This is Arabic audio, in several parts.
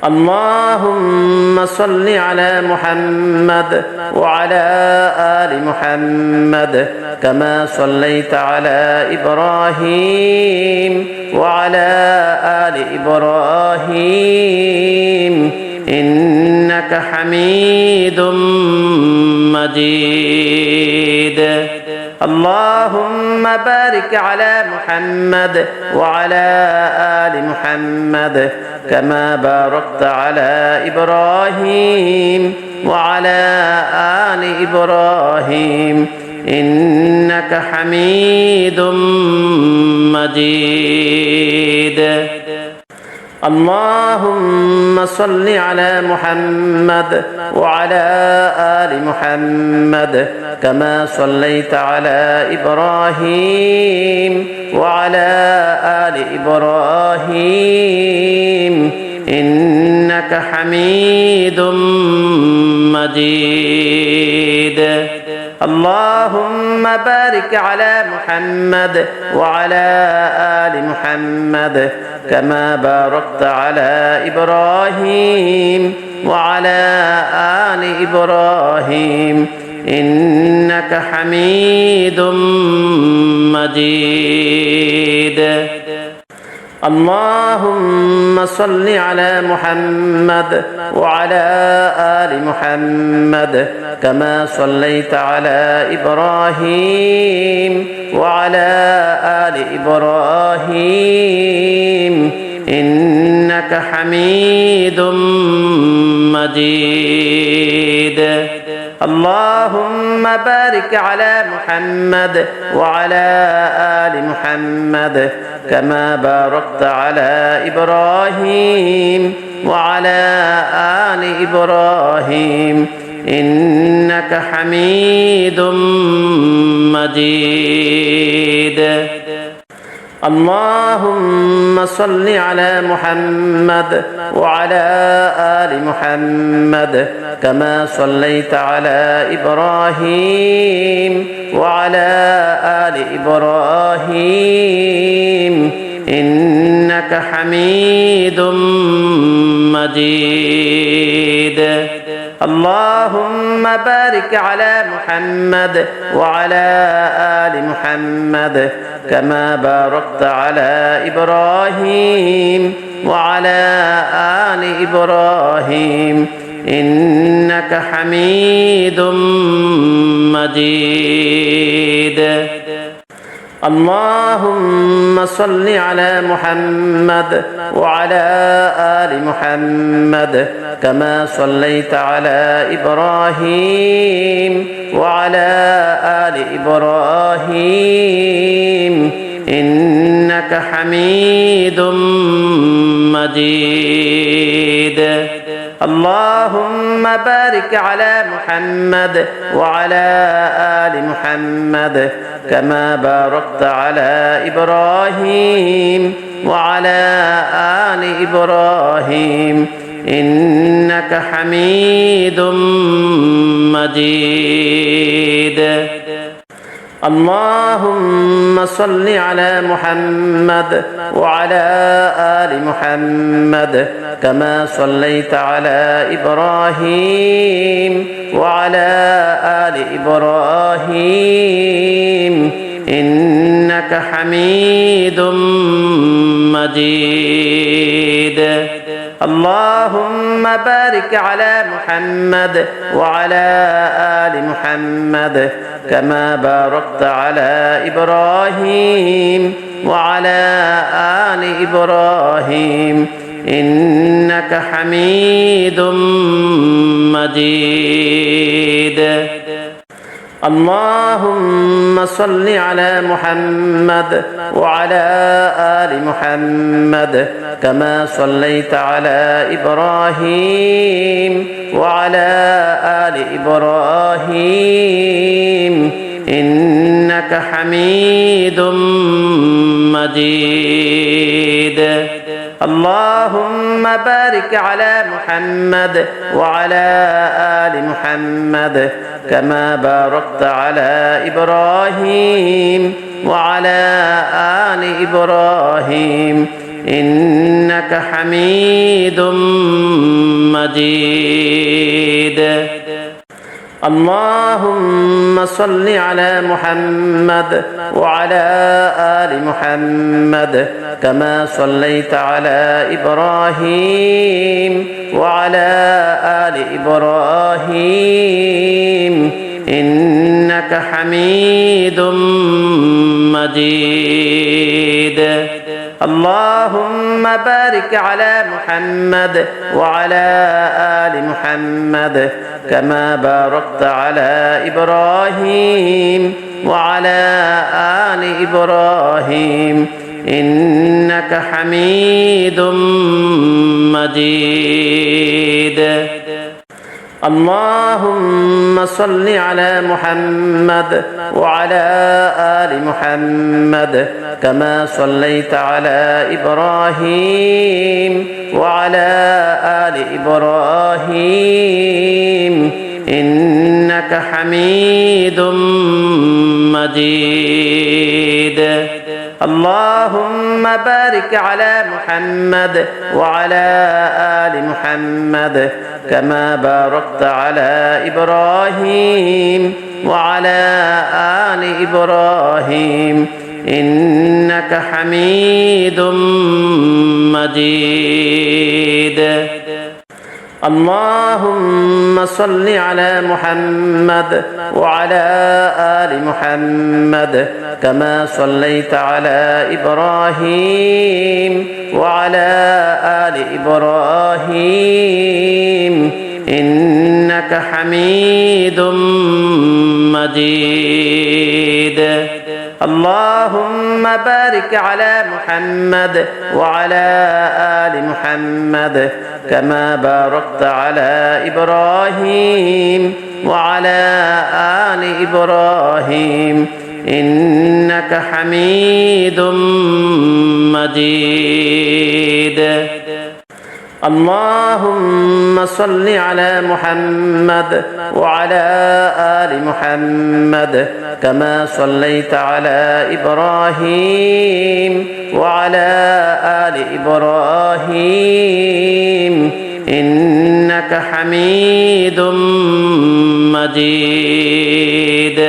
اللهم صل على محمد وعلى آل محمد كما صليت على إبراهيم وعلى آل إبراهيم إنك حميد مجيد. اللهم بارك على محمد وعلى آل محمد كما باركت على إبراهيم وعلى آل إبراهيم إنك حميد مجيد. اللهم صل على محمد وعلى آل محمد كما صليت على إبراهيم وعلى آل إبراهيم إنك حميد مجيد. اللهم بارك على محمد وعلى آل محمد كما باركت على إبراهيم وعلى آل إبراهيم إنك حميد مجيد. اللهم صل على محمد وعلى آل محمد كما صليت على إبراهيم وعلى آل إبراهيم إنك حميد مجيد. اللهم بارك على محمد وعلى آل محمد كما باركت على إبراهيم وعلى آل إبراهيم إنك حميد مجيد. اللهم صل على محمد وعلى آل محمد كما صليت على إبراهيم وعلى آل إبراهيم إنك حميد مجيد. اللهم بارك على محمد وعلى آل محمد كما باركت على إبراهيم وعلى آل إبراهيم إنك حميد مجيد. اللهم صل على محمد وعلى آل محمد كما صليت على إبراهيم وعلى آل إبراهيم إنك حميد مجيد. اللهم بارك على محمد وعلى آل محمد كما باركت على إبراهيم وعلى آل إبراهيم إنك حميد مجيد. اللهم صل على محمد وعلى آل محمد كما صليت على إبراهيم وعلى آل إبراهيم إنك حميد مجيد. اللهم بارك على محمد وعلى آل محمد كما باركت على إبراهيم وعلى آل إبراهيم إنك حميد مجيد. اللهم صل على محمد وعلى آل محمد كما صليت على إبراهيم وعلى آل إبراهيم إنك حميد مجيد. اللهم بارك على محمد وعلى آل محمد كما باركت على إبراهيم وعلى آل إبراهيم إنك حميد مجيد اللهم صل على محمد وعلى آل محمد كما صليت على إبراهيم وعلى آل إبراهيم إنك حميد مجيد اللهم بارك على محمد وعلى آل محمد كما باركت على إبراهيم وعلى آل إبراهيم إنك حميد مجيد اللهم صل على محمد وعلى آل محمد كما صليت على إبراهيم وعلى آل إبراهيم إنك حميد مجيد اللهم بارك على محمد وعلى آل محمد كما باركت على إبراهيم وعلى آل إبراهيم إنك حميد مجيد اللهم صل على محمد وعلى آل محمد كما صليت على إبراهيم وعلى آل إبراهيم إنك حميد مجيد اللهم بارك على محمد وعلى آل محمد كما باركت على إبراهيم وعلى آل إبراهيم إنك حميد مجيد اللهم صل على محمد وعلى آل محمد كما صليت على إبراهيم وعلى آل إبراهيم إنك حميد مجيد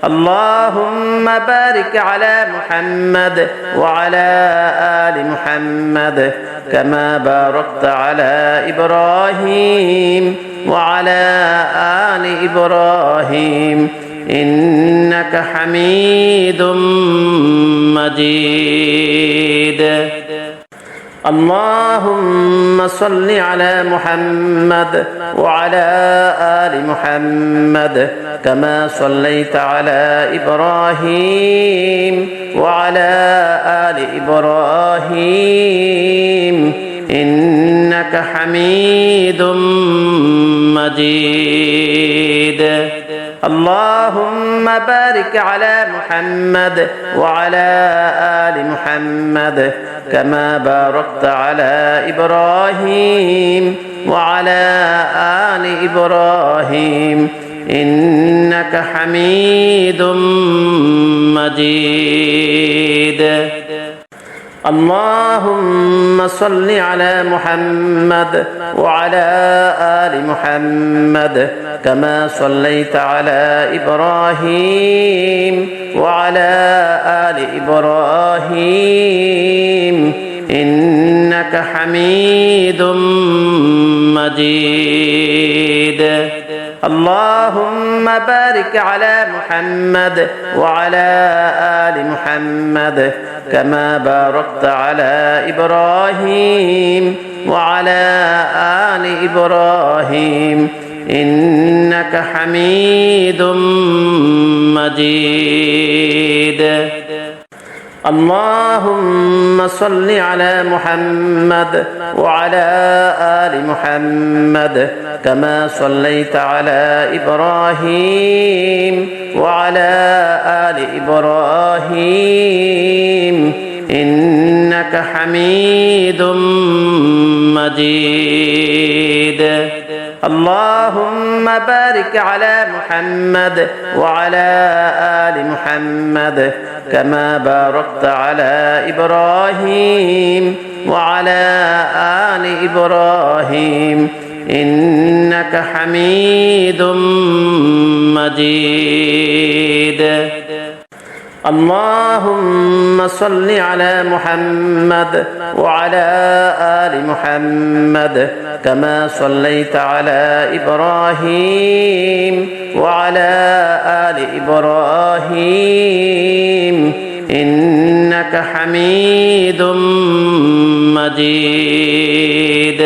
اللهم بارك على محمد وعلى آل محمد كما باركت على إبراهيم وعلى آل إبراهيم إنك حميد مجيد اللهم صل على محمد وعلى آل محمد كما صليت على إبراهيم وعلى آل إبراهيم إنك حميد مجيد اللهم بارك على محمد وعلى آل محمد كما باركت على إبراهيم وعلى آل إبراهيم إنك حميد مجيد اللهم صل على محمد وعلى آل محمد كما صليت على إبراهيم وعلى آل إبراهيم إنك حميد مجيد اللهم بارك على محمد وعلى آل محمد كما باركت على إبراهيم وعلى آل إبراهيم إنك حميد مجيد اللهم صل على محمد وعلى آل محمد كما صليت على إبراهيم وعلى آل إبراهيم إنك حميد مجيد اللهم بارك على محمد وعلى آل محمد كما باركت على إبراهيم وعلى آل إبراهيم إنك حميد مجيد. اللهم صل على محمد وعلى آل محمد كما صليت على إبراهيم وعلى آل إبراهيم إنك حميد مجيد.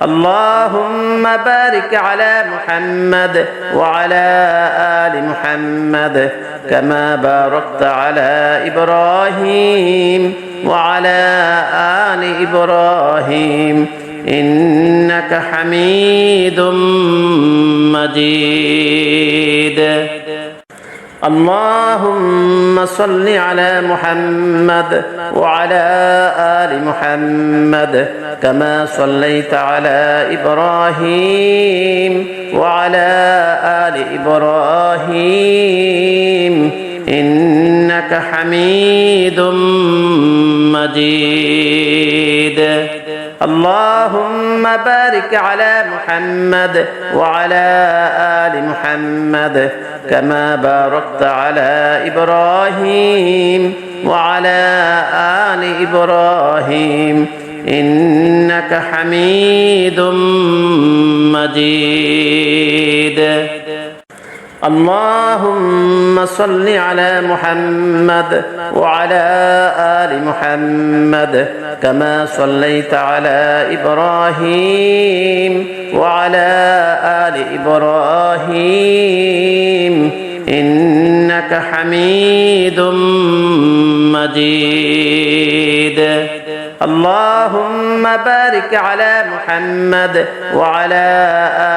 اللهم بارك على محمد وعلى آل محمد كما باركت على إبراهيم وعلى آل إبراهيم إنك حميد مجيد. اللهم صل على محمد وعلى آل محمد كما صليت على إبراهيم وعلى آل إبراهيم إنك حميد مجيد. اللهم بارك على محمد وعلى آل محمد كما باركت على إبراهيم وعلى آل إبراهيم إنك حميد مجيد. اللهم صل على محمد وعلى آل محمد كما صليت على إبراهيم وعلى آل إبراهيم إنك حميد مجيد. اللهم بارك على محمد وعلى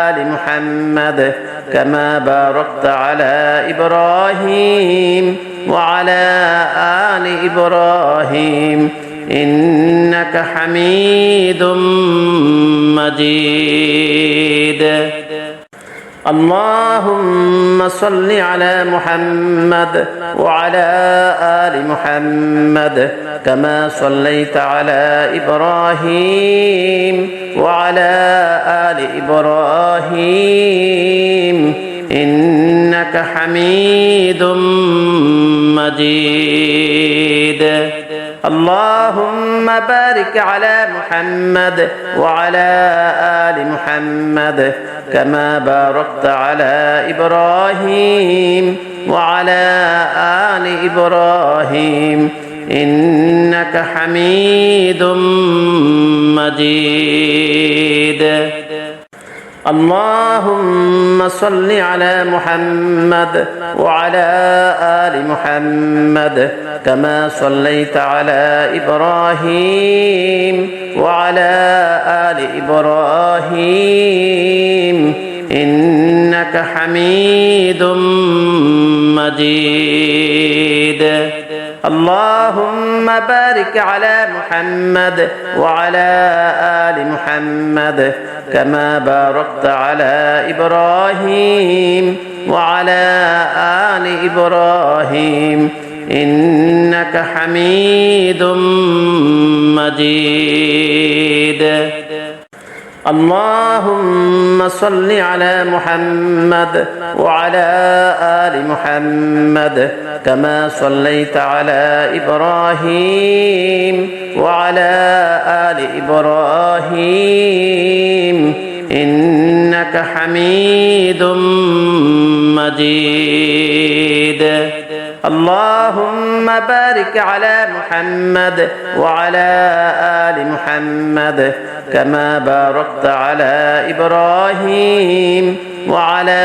آل محمد كما باركت على إبراهيم وعلى آل إبراهيم إنك حميد مجيد. اللهم صل على محمد وعلى آل محمد كما صليت على إبراهيم وعلى آل إبراهيم إنك حميد مجيد. اللهم بارك على محمد وعلى آل محمد كما باركت على إبراهيم وعلى آل إبراهيم إنك حميد مجيد. اللهم صل على محمد وعلى آل محمد كما صليت على إبراهيم وعلى آل إبراهيم إنك حميد مجيد. اللهم بارك على محمد وعلى آل محمد كما باركت على إبراهيم وعلى آل إبراهيم إنك حميد مجيد. اللهم صل على محمد وعلى آل محمد كما صليت على إبراهيم وعلى آل إبراهيم إنك حميد مجيد. اللهم بارك على محمد وعلى آل محمد كما باركت على إبراهيم وعلى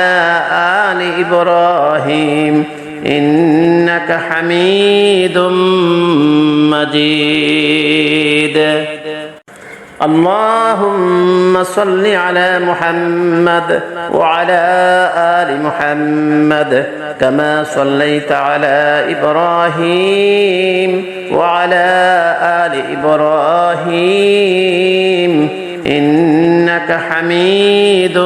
آل إبراهيم إنك حميد مجيد. اللهم صل على محمد وعلى آل محمد كما صليت على إبراهيم وعلى آل إبراهيم إنك حميد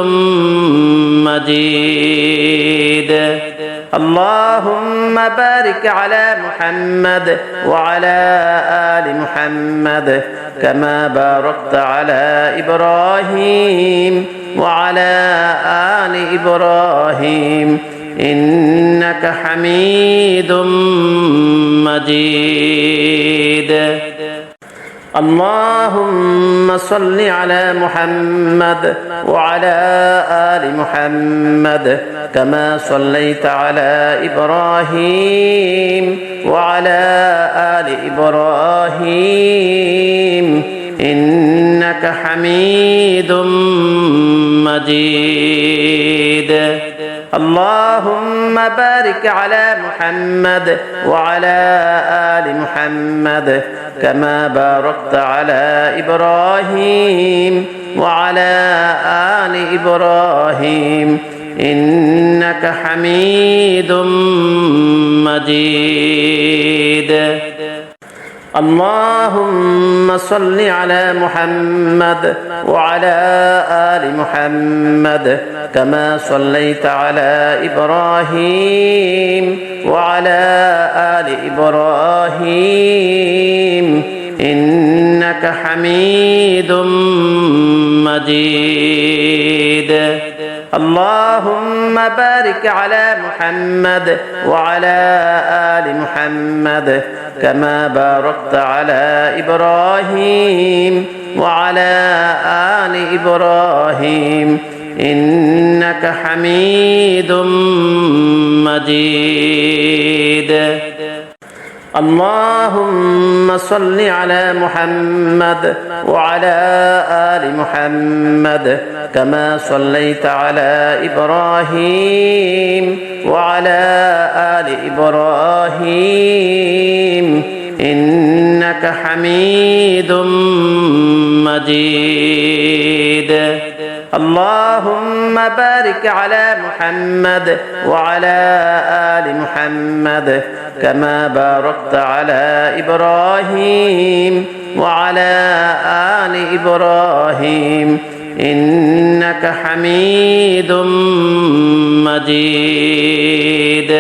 مجيد. اللهم بارك على محمد وعلى آل محمد كما باركت على إبراهيم وعلى آل إبراهيم إنك حميد مجيد اللهم صل على محمد وعلى آل محمد كما صليت على إبراهيم وعلى آل إبراهيم إنك حميد مجيد اللهم بارك على محمد وعلى آل محمد كما باركت على إبراهيم وعلى آل إبراهيم إنك حميد مجيد اللهم صل على محمد وعلى آل محمد كما صليت على إبراهيم وعلى آل إبراهيم إنك حميد مجيد اللهم بارك على محمد وعلى آل محمد كما باركت على إبراهيم وعلى آل إبراهيم إنك حميد مجيد اللهم صل على محمد وعلى آل محمد كما صليت على إبراهيم وعلى آل إبراهيم إنك حميد مجيد اللهم بارك على محمد وعلى آل محمد كما باركت على إبراهيم وعلى آل إبراهيم إنك حميد مجيد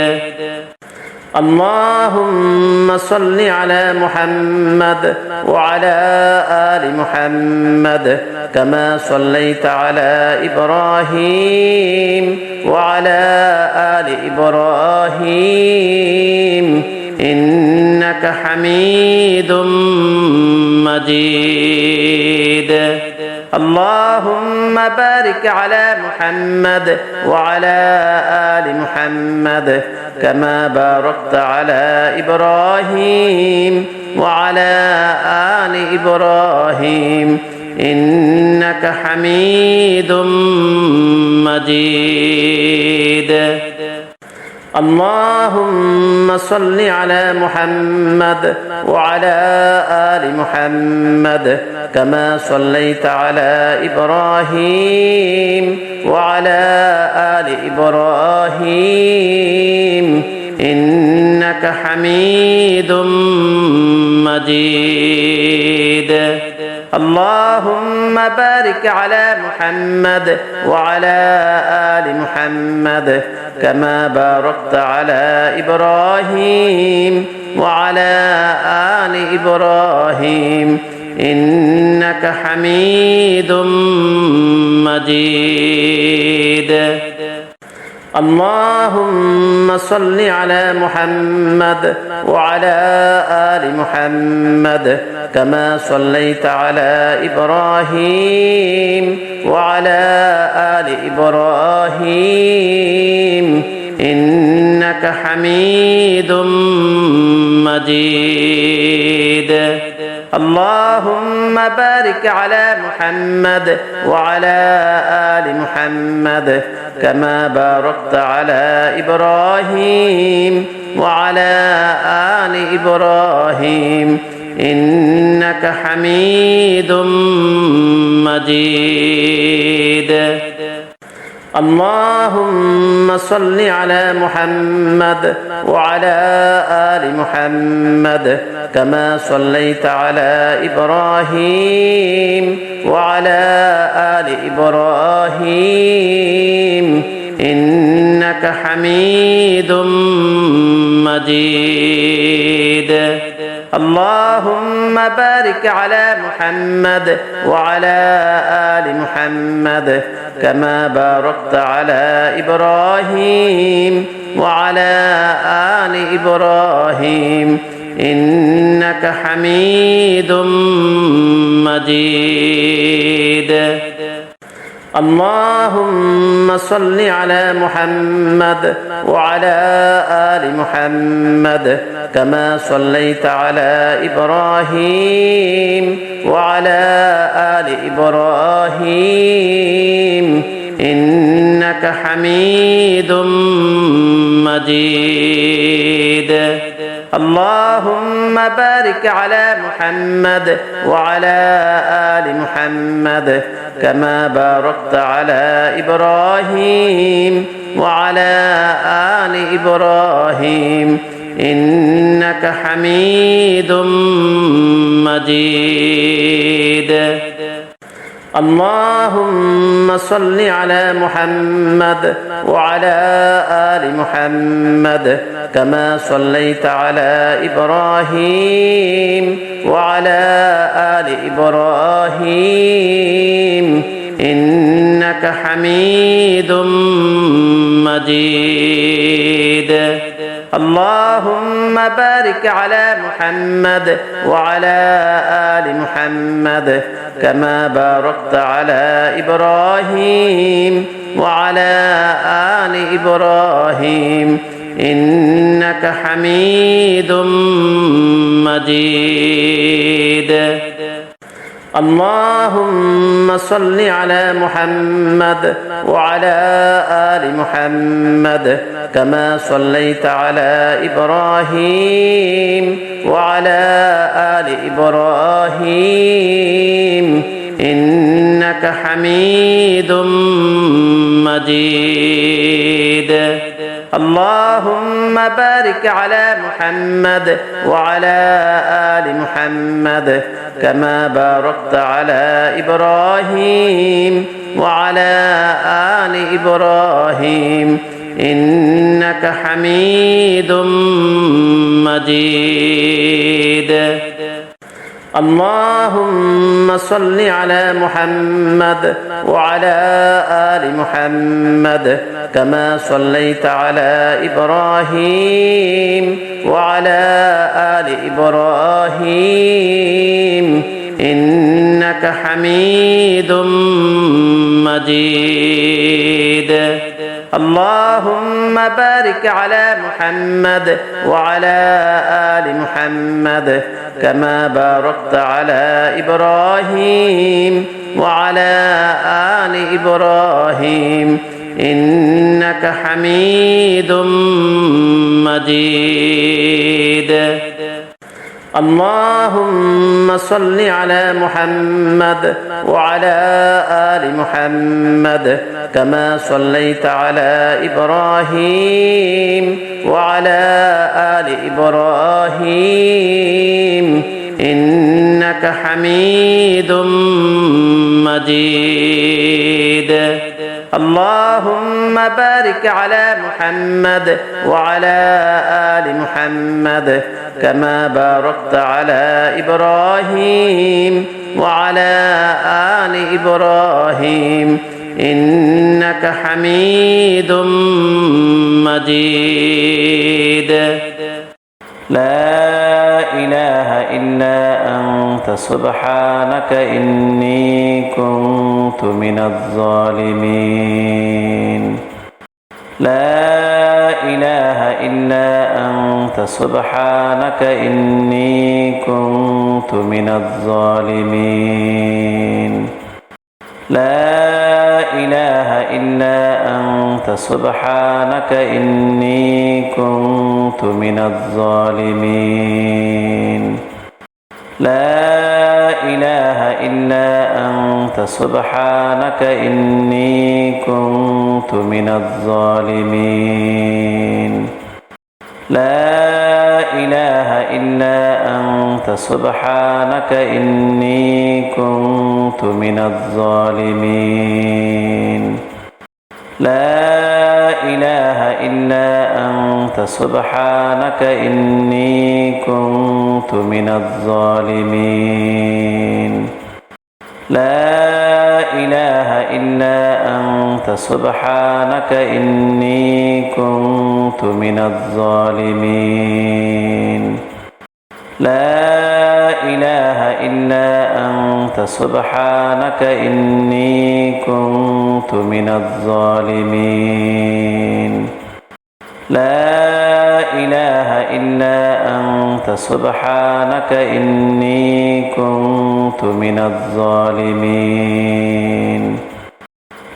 اللهم صل على محمد وعلى آل محمد كما صليت على إبراهيم وعلى آل إبراهيم إنك حميد مجيد اللهم بارك على محمد وعلى آل محمد كما باركت على إبراهيم وعلى آل إبراهيم إنك حميد مجيد اللهم صل على محمد وعلى آل محمد كما صليت على إبراهيم وعلى آل إبراهيم إنك حميد مجيد اللهم بارك على محمد وعلى آل محمد كما باركت على إبراهيم وعلى آل إبراهيم إنك حميد مجيد اللهم صل على محمد وعلى آل محمد كما صليت على إبراهيم وعلى آل إبراهيم إنك حميد مجيد اللهم بارك على محمد وعلى آل محمد كما باركت على إبراهيم وعلى آل إبراهيم إنك حميد مجيد اللهم صل على محمد وعلى آل محمد كما صليت على إبراهيم وعلى آل إبراهيم إنك إنك حميد مجيد. اللهم بارك على محمد وعلى آل محمد كما باركت على إبراهيم وعلى آل إبراهيم إنك حميد مجيد. اللهم صل على محمد وعلى آل محمد كما صليت على إبراهيم وعلى آل إبراهيم إنك حميد مجيد. اللهم بارك على محمد وعلى آل محمد كما باركت على إبراهيم وعلى آل إبراهيم إنك حميد مجيد. اللهم صل على محمد وعلى آل محمد كما صليت على إبراهيم وعلى آل إبراهيم إنك حميد مجيد. اللهم بارك على محمد وعلى آل محمد كما باركت على إبراهيم وعلى آل إبراهيم إنك حميد مجيد. اللهم صل على محمد وعلى آل محمد كما صليت على إبراهيم وعلى آل إبراهيم إنك حميد مجيد. اللهم بارك على محمد وعلى آل محمد كما باركت على إبراهيم وعلى آل إبراهيم إنك حميد مجيد. اللهم صل على محمد وعلى آل محمد كما صليت على إبراهيم وعلى آل إبراهيم إنك حميد مجيد. اللهم بارك على محمد وعلى آل محمد كما باركت على إبراهيم وعلى آل إبراهيم إنك حميد مجيد. اللهم صل على محمد وعلى آل محمد كما صليت على إبراهيم وعلى آل إبراهيم إنك حميد مجيد. اللهم بارك على محمد وعلى آل محمد كما باركت على إبراهيم وعلى آل إبراهيم إنك حميد مجيد. لا إله إلا أنت سبحانك إني كنت من الظالمين. لا إله إلا أنت سبحانك إني كنت من الظالمين. لا إله إلا أنت سبحانك إني كنت من الظالمين. لا إله إلا أنت سبحانك إني كنت من الظالمين. لا إله إلا أنت سبحانك إني كنت من الظالمين. لا إله إلا أنت سبحانك إني كنت من الظالمين لا إله إلا أنت سبحانك إني كنت من الظالمين لا إله إلا أنت سبحانك إني كنت من الظالمين لا إله إلا أنت سبحانك إني كنت من الظالمين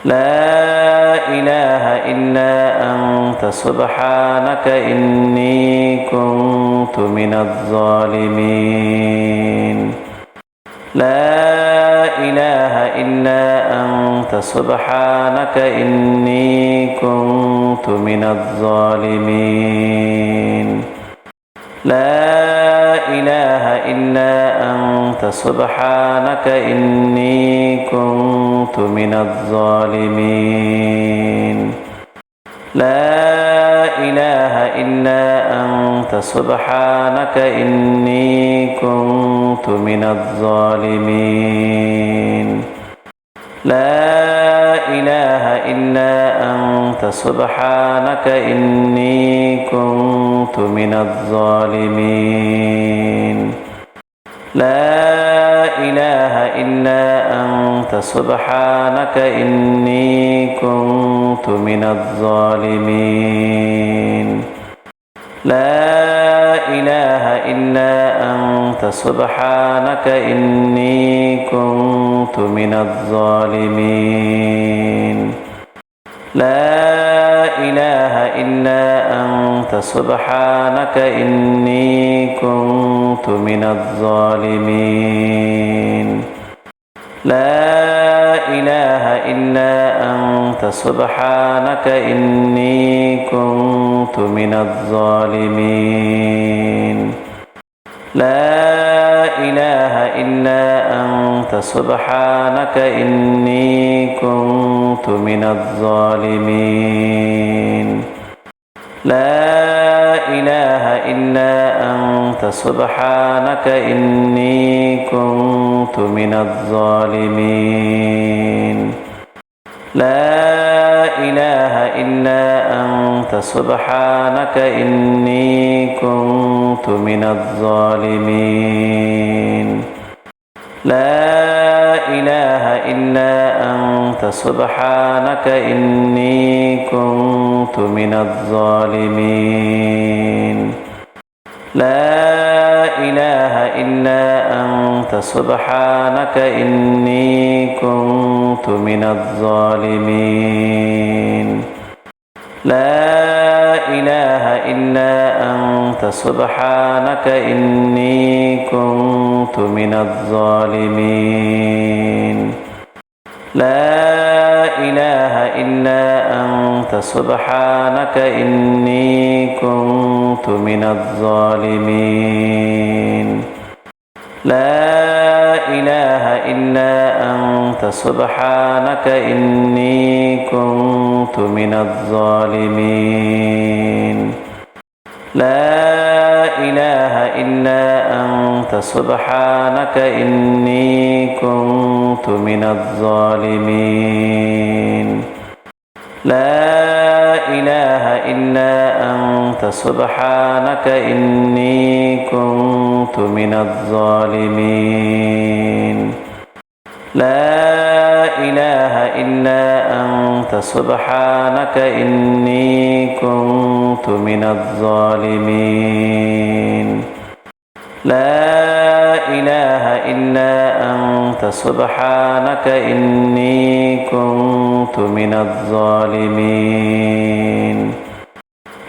لا إله إلا أنت سبحانك إني كنت من الظالمين لا إله إلا أنت سبحانك إني كنت من الظالمين لا إله إلا أنت سبحانك إني كنت من الظالمين لا إله إلا أنت سبحانك إني كنت من الظالمين لا إله إلا أنت سبحانك إني كنت من الظالمين لا إله إلا أنت سبحانك إني كنت من الظالمين لا إله إلا أنت سبحانك إني كنت من الظالمين لا إله إلا أنت سبحانك إني كنت من الظالمين لا إله إلا أنت سبحانك إني كنت من الظالمين لا إله إلا أنت سبحانك إني كنت من الظالمين لا إله إلا أنت سبحانك إني كنت من الظالمين لا إله إلا أنت سبحانك إني كنت من الظالمين لا إله إلا أنت سبحانك إني كنت من الظالمين لا إله إلا أنت سبحانك إني كنت من الظالمين لا إله إلا أنت سبحانك إني كنت من الظالمين لا إله إلا أنت سبحانك إني كنت من الظالمين لا إله إلا أنت سبحانك إني كنت من الظالمين لا إله إلا أنت سبحانك إني كنت من الظالمين لا إله إلا أنت سبحانك إني كنت من الظالمين لا إله إلا أنت سبحانك إني كنت من الظالمين لا إله إلا أنت سبحانك إني كنت من الظالمين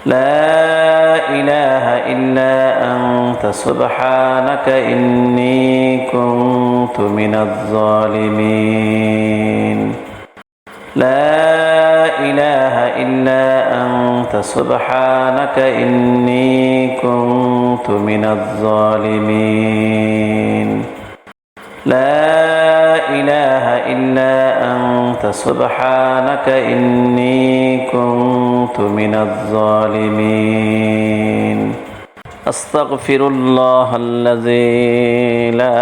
لا إله إلا أنت سبحانك إني كنت من الظالمين لا إله إلا أنت سبحانك إني كنت من الظالمين لا إله إلا أنت سبحانك إني كنت كنت من الظالمين أستغفر الله الذي لا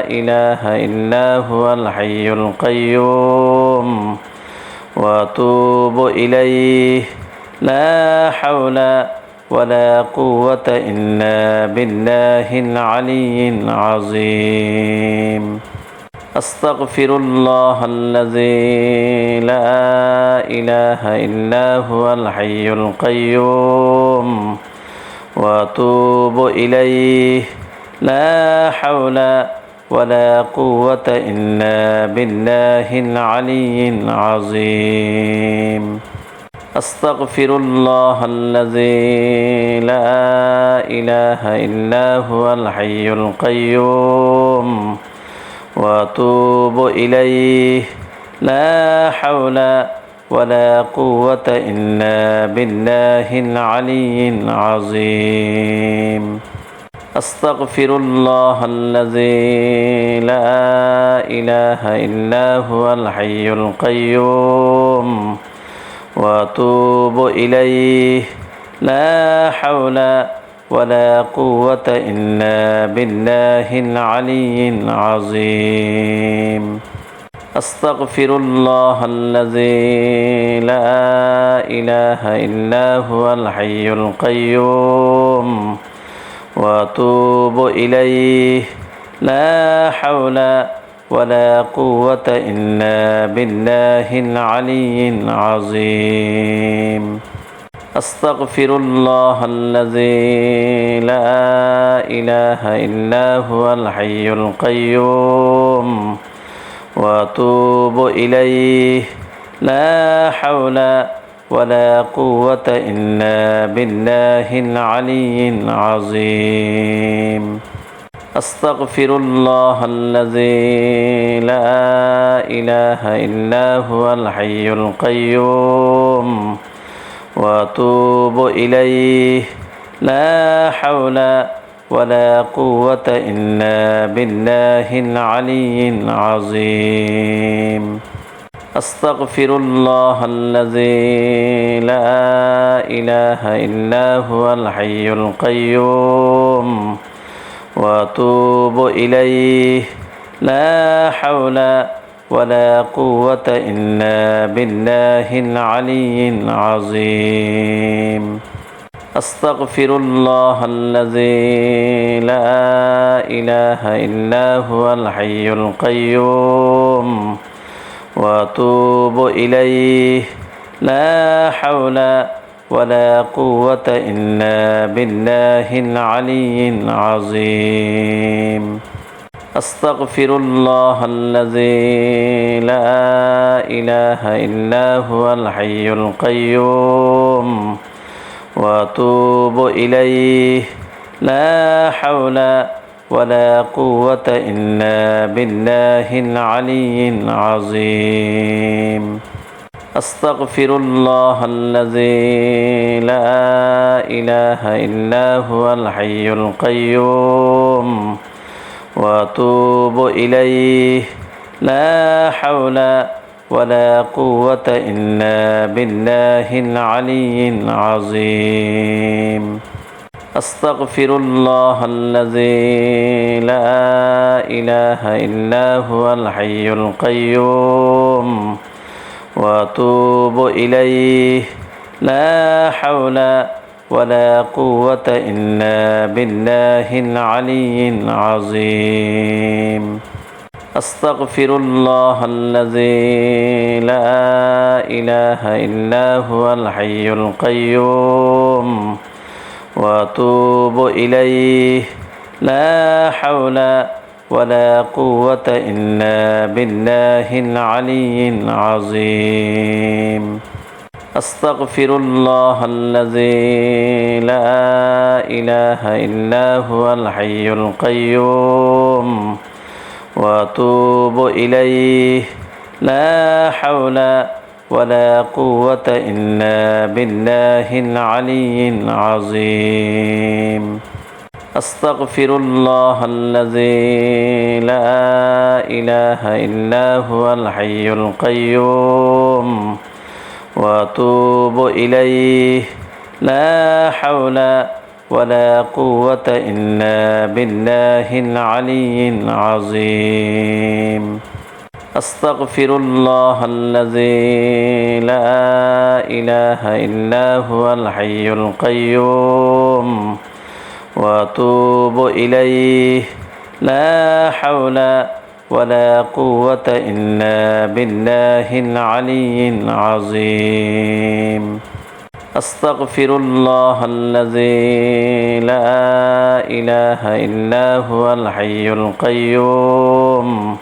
إله إلا هو الحي القيوم وأتوب إليه لا حول ولا قوة إلا بالله العلي العظيم أستغفر الله الذي لا إله إلا هو الحي القيوم وأتوب إليه لا حول ولا قوة إلا بالله العلي العظيم أستغفر الله الذي لا إله إلا هو الحي القيوم وأتوب إليه لا حول ولا قوة إلا بالله العلي العظيم أستغفر الله الذي لا إله إلا هو الحي القيوم وأتوب إليه لا حول ولا قوة إلا بالله العلي العظيم أستغفر الله الذي لا إله إلا هو الحي القيوم وأتوب إليه لا حول ولا قوة إلا بالله العلي العظيم أستغفر الله الذي لا إله إلا هو الحي القيوم وأتوب إليه لا حول ولا قوة إلا بالله العلي العظيم أستغفر الله الذي لا إله إلا هو الحي القيوم وأتوب إليه لا حول ولا قوة إلا بالله العلي العظيم أستغفر الله الذي لا إله إلا هو الحي القيوم وأتوب إليه لا حول ولا قوة إلا بالله العلي العظيم أستغفر الله الذي لا إله إلا هو الحي القيوم وأتوب إليه لا حول ولا قوة إلا بالله العلي العظيم أستغفر الله الذي لا إله إلا هو الحي القيوم وأتوب إليه لا حول ولا قوة إلا بالله العلي العظيم أستغفر الله الذي لا إله إلا هو الحي القيوم وأتوب إليه لا حول ولا قوة إلا بالله العلي العظيم أستغفر الله الذي لا إله إلا هو الحي القيوم وأتوب إليه لا حول ولا قوة إلا بالله العلي العظيم أستغفر الله الذي لا إله إلا هو الحي القيوم وأتوب إليه لا حول ولا قوة إلا بالله العلي العظيم أستغفر الله الذي لا إله إلا هو الحي القيوم وأتوب إليه لا حول ولا قوة إلا بالله العلي العظيم أستغفر الله الذي لا إله إلا هو الحي القيوم وأتوب إليه لا حول ولا قوة إلا بالله العلي العظيم أستغفر الله الذي لا إله إلا هو الحي القيوم وأتوب إليه لا حول ولا قوة إلا بالله العلي العظيم أستغفر الله الذي لا إله إلا هو الحي القيوم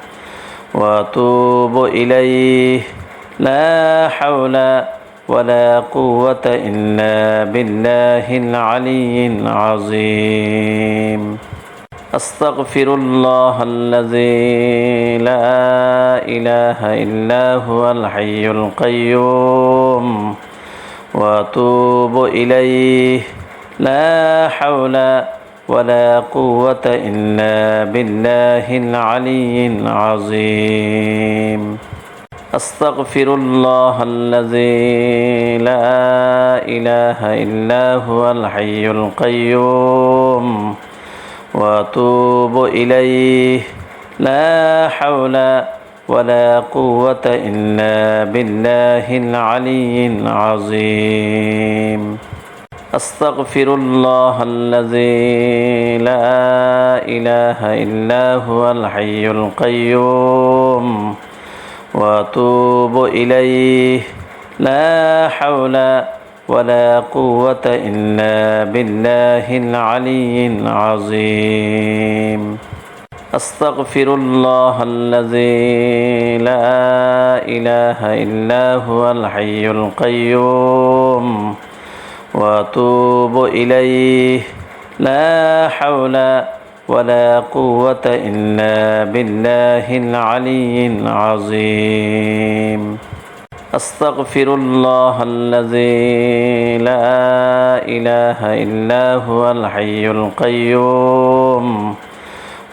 وأتوب إليه لا حول ولا قوة إلا بالله العلي العظيم أستغفر الله الذي لا إله إلا هو الحي القيوم وأتوب إليه لا حول ولا قوة إلا بالله العلي العظيم أستغفر الله الذي لا إله إلا هو الحي القيوم وأتوب إليه لا حول ولا قوة إلا بالله العلي العظيم أستغفر الله الذي لا إله إلا هو الحي القيوم وأتوب إليه لا حول ولا قوة إلا بالله العلي العظيم أستغفر الله الذي لا إله إلا هو الحي القيوم وأتوب إليه لا حول ولا قوة إلا بالله العلي العظيم أستغفر الله الذي لا إله إلا هو الحي القيوم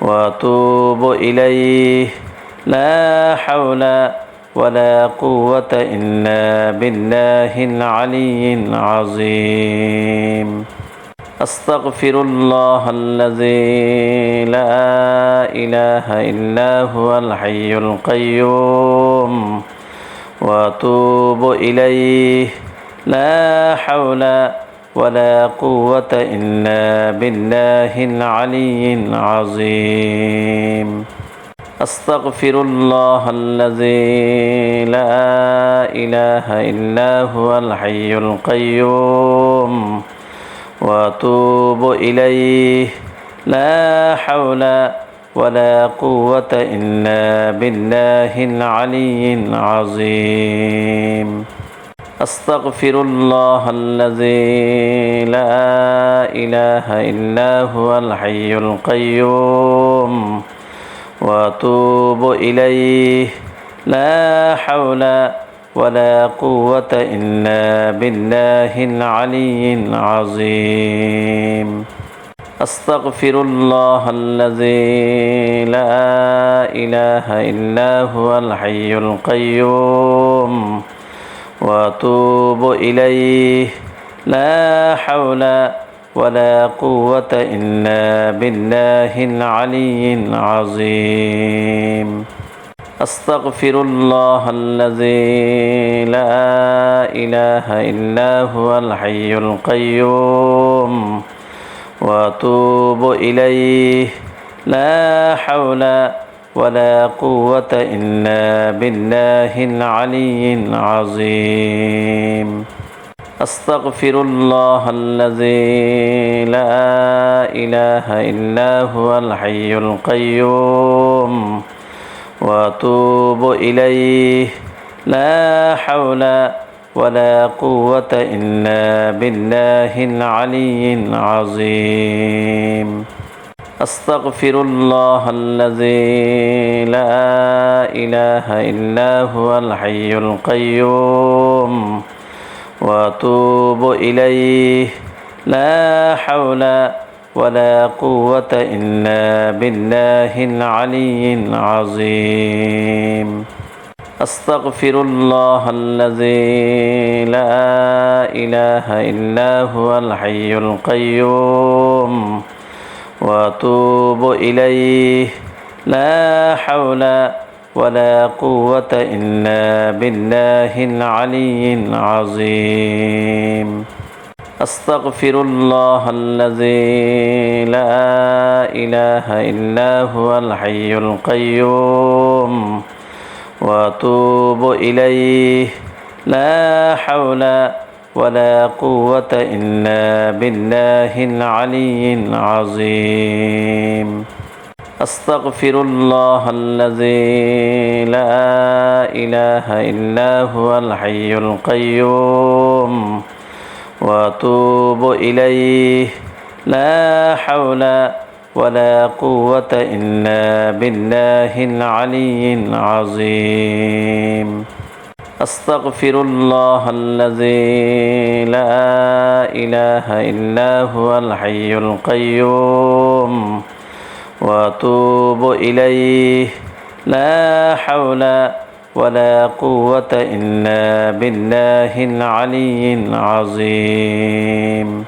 وأتوب إليه لا حول ولا قوة إلا بالله العلي العظيم أستغفر الله الذي لا إله إلا هو الحي القيوم وأتوب إليه لا حول ولا قوة إلا بالله العلي العظيم أستغفر الله الذي لا إله إلا هو الحي القيوم وأتوب إليه لا حول ولا قوة إلا بالله العلي العظيم أستغفر الله الذي لا إله إلا هو الحي القيوم وأتوب إليه لا حول ولا قوة إلا بالله العلي العظيم أستغفر الله الذي لا إله إلا هو الحي القيوم وأتوب إليه لا حول ولا قوة إلا بالله العلي العظيم أستغفر الله الذي لا إله إلا هو الحي القيوم وأتوب إليه لا حول ولا قوة إلا بالله العلي العظيم أستغفر الله الذي لا إله إلا هو الحي القيوم وأتوب إليه لا حول ولا قوة إلا بالله العلي العظيم أستغفر الله الذي لا إله إلا هو الحي القيوم وأتوب إليه لا حول ولا قوة إلا بالله العلي العظيم أستغفر الله الذي لا إله إلا هو الحي القيوم وأتوب إليه لا حول ولا قوة إلا بالله العلي العظيم أستغفر الله الذي لا إله إلا هو الحي القيوم وأتوب إليه لا حول ولا قوة إلا بالله العلي العظيم أستغفر الله الذي لا إله إلا هو الحي القيوم وأتوب إليه لا حول ولا قوة إلا بالله العلي العظيم أستغفر الله الذي لا إله إلا هو الحي القيوم وأتوب إليه لا حول ولا قوة إلا بالله العلي العظيم